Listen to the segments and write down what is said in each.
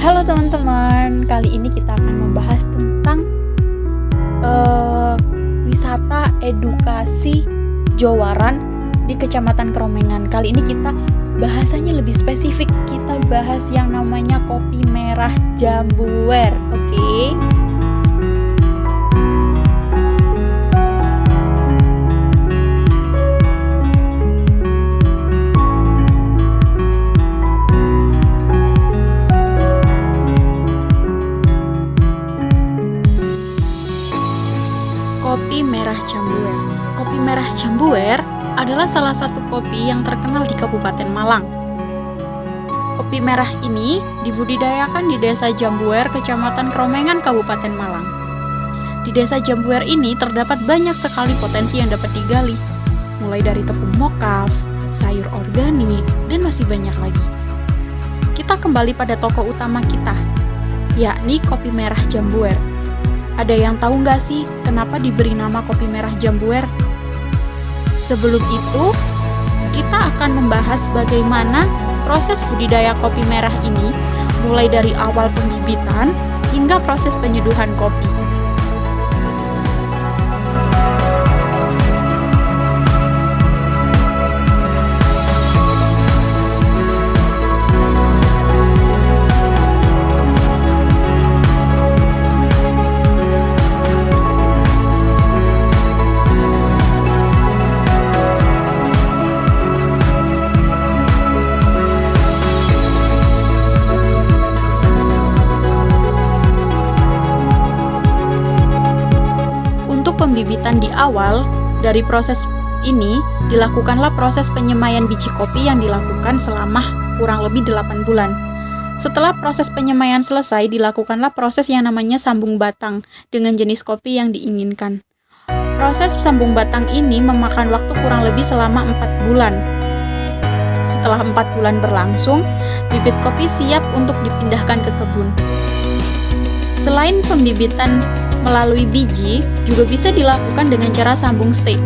Halo teman-teman, kali ini kita akan membahas tentang wisata edukasi Jowaran di Kecamatan Kromengan. Kali ini kita bahasanya lebih spesifik, kita bahas yang namanya kopi merah Jambuwer, oke? Kopi merah Jambuwer. Kopi merah Jambuwer adalah salah satu kopi yang terkenal di Kabupaten Malang. Kopi merah ini dibudidayakan di Desa Jambuwer, Kecamatan Kromengan, Kabupaten Malang. Di Desa Jambuwer ini terdapat banyak sekali potensi yang dapat digali, mulai dari tepung mokaf, sayur organik, dan masih banyak lagi. Kita kembali pada tokoh utama kita, yakni kopi merah Jambuwer. Ada yang tahu nggak sih kenapa diberi nama kopi merah Jambuwer? Sebelum itu, kita akan membahas bagaimana proses budidaya kopi merah ini, mulai dari awal pembibitan hingga proses penyeduhan kopi. Pembibitan di awal dari proses ini dilakukanlah proses penyemaian biji kopi yang dilakukan selama kurang lebih 8 bulan. Setelah proses penyemaian selesai, dilakukanlah proses yang namanya sambung batang dengan jenis kopi yang diinginkan. Proses sambung batang ini memakan waktu kurang lebih selama 4 bulan. Setelah 4 bulan berlangsung, bibit kopi siap untuk dipindahkan ke kebun. Selain pembibitan melalui biji, juga bisa dilakukan dengan cara sambung stek,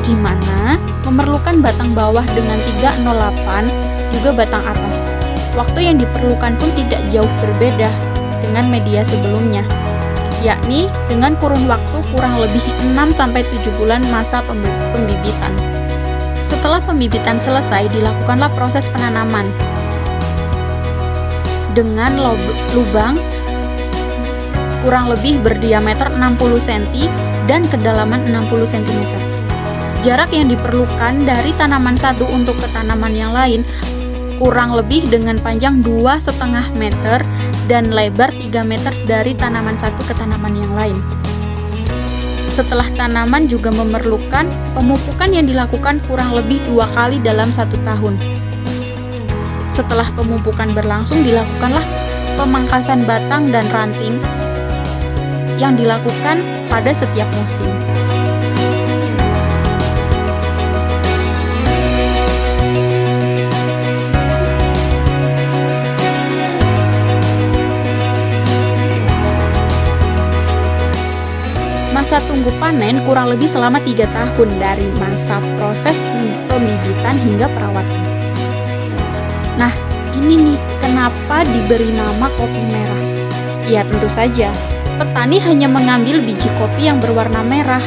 di mana memerlukan batang bawah dengan 308, juga batang atas. Waktu yang diperlukan pun tidak jauh berbeda dengan media sebelumnya, yakni dengan kurun waktu kurang lebih 6-7 bulan masa pembibitan. Setelah pembibitan selesai, dilakukanlah proses penanaman dengan lubang kurang lebih berdiameter 60 cm dan kedalaman 60 cm. Jarak yang diperlukan dari tanaman satu untuk ke tanaman yang lain kurang lebih dengan panjang 2,5 meter dan lebar 3 meter dari tanaman satu ke tanaman yang lain. Setelah tanaman juga memerlukan pemupukan yang dilakukan kurang lebih 2 kali dalam 1 tahun. Setelah pemupukan berlangsung, dilakukanlah pemangkasan batang dan ranting yang dilakukan pada setiap musim. Masa tunggu panen kurang lebih selama 3 tahun dari masa proses pembibitan hingga perawatan. Nah, ini nih kenapa diberi nama kopi merah. Ya tentu saja, petani hanya mengambil biji kopi yang berwarna merah.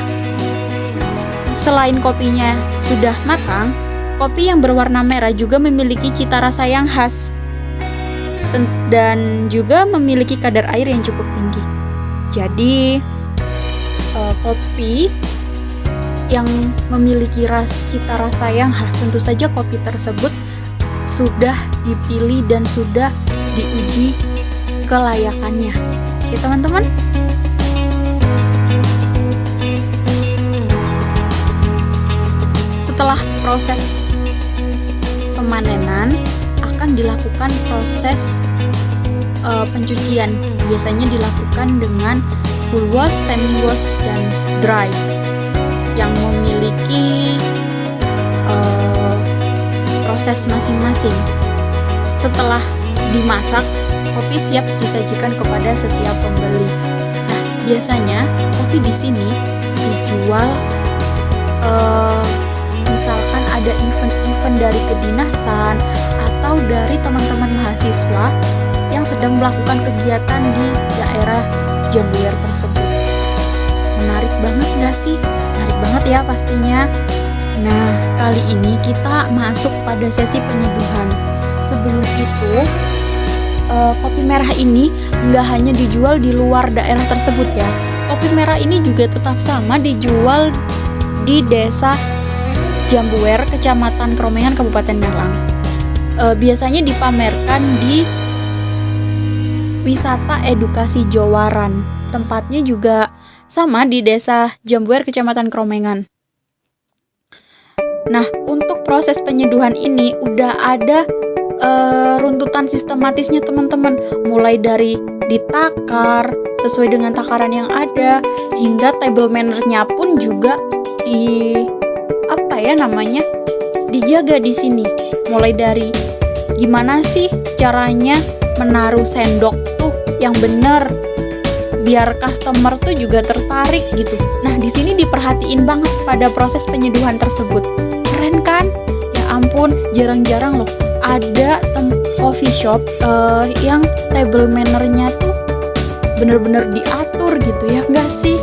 Selain kopinya sudah matang, kopi yang berwarna merah juga memiliki cita rasa yang khas dan juga memiliki kadar air yang cukup tinggi. Jadi, kopi yang memiliki cita rasa yang khas, tentu saja kopi tersebut sudah dipilih dan sudah diuji kelayakannya. Oke teman-teman, setelah proses pemanenan akan dilakukan proses pencucian. Biasanya dilakukan dengan full wash, semi wash, dan dry yang memiliki proses masing-masing. Setelah dimasak, kopi siap disajikan kepada setiap pembeli. Nah, biasanya kopi di sini dijual misalkan ada event-event dari kedinasan atau dari teman-teman mahasiswa yang sedang melakukan kegiatan di daerah Jambuwer tersebut. Menarik banget gak sih? Menarik banget ya pastinya. Nah, kali ini kita masuk pada sesi penyeduhan. Sebelum itu, kopi merah ini nggak hanya dijual di luar daerah tersebut ya. Kopi merah ini juga tetap sama dijual di desa Jambuwer, Kecamatan Kromengan, Kabupaten Malang. Biasanya dipamerkan di wisata edukasi Jowaran. Tempatnya juga sama di desa Jambuwer, Kecamatan Kromengan. Nah, untuk proses penyeduhan ini udah ada runtutan sistematisnya teman-teman, mulai dari ditakar sesuai dengan takaran yang ada, hingga table manner-nya pun juga dijaga di sini. Mulai dari gimana sih caranya menaruh sendok tuh yang benar biar customer tuh juga tertarik gitu. Nah, di sini diperhatiin banget pada proses penyeduhan tersebut. Keren kan? Ya ampun, jarang-jarang loh ada coffee shop yang table manner-nya tuh bener-bener diatur gitu ya, nggak sih?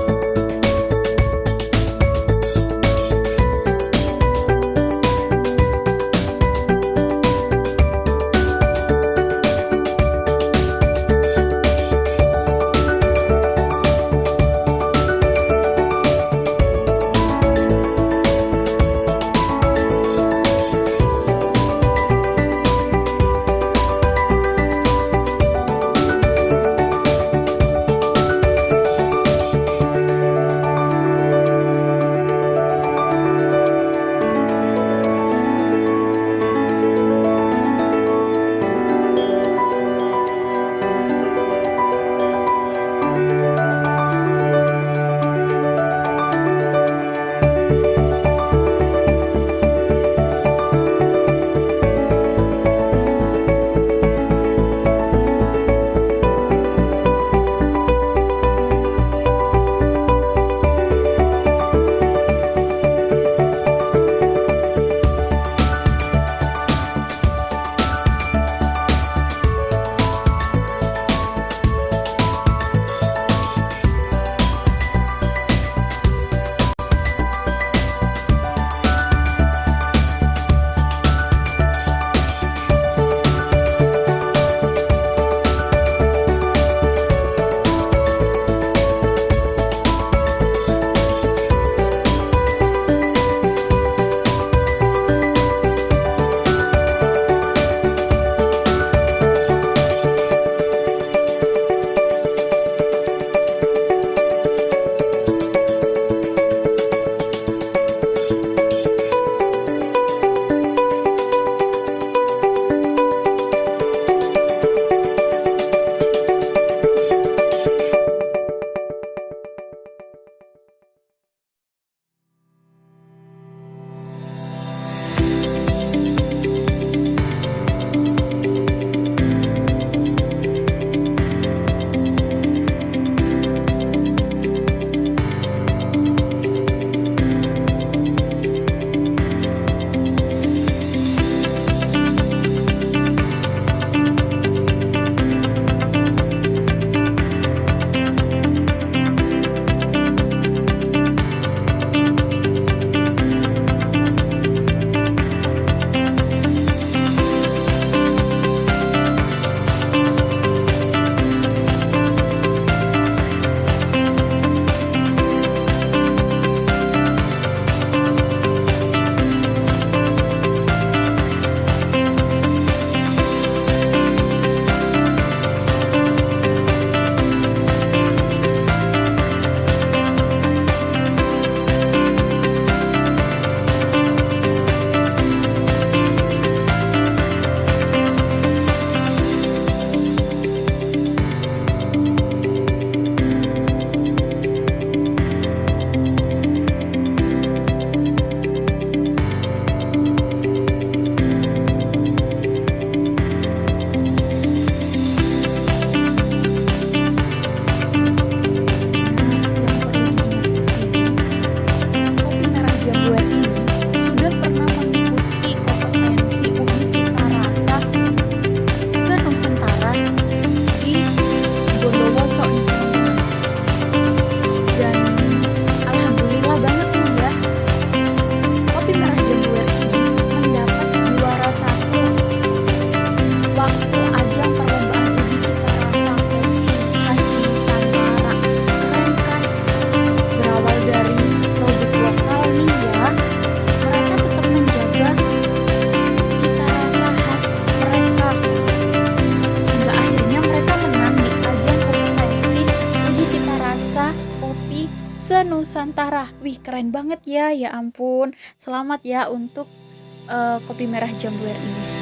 Nusantara. Wih, keren banget ya, ya ampun. Selamat ya untuk kopi merah Jambuer ini.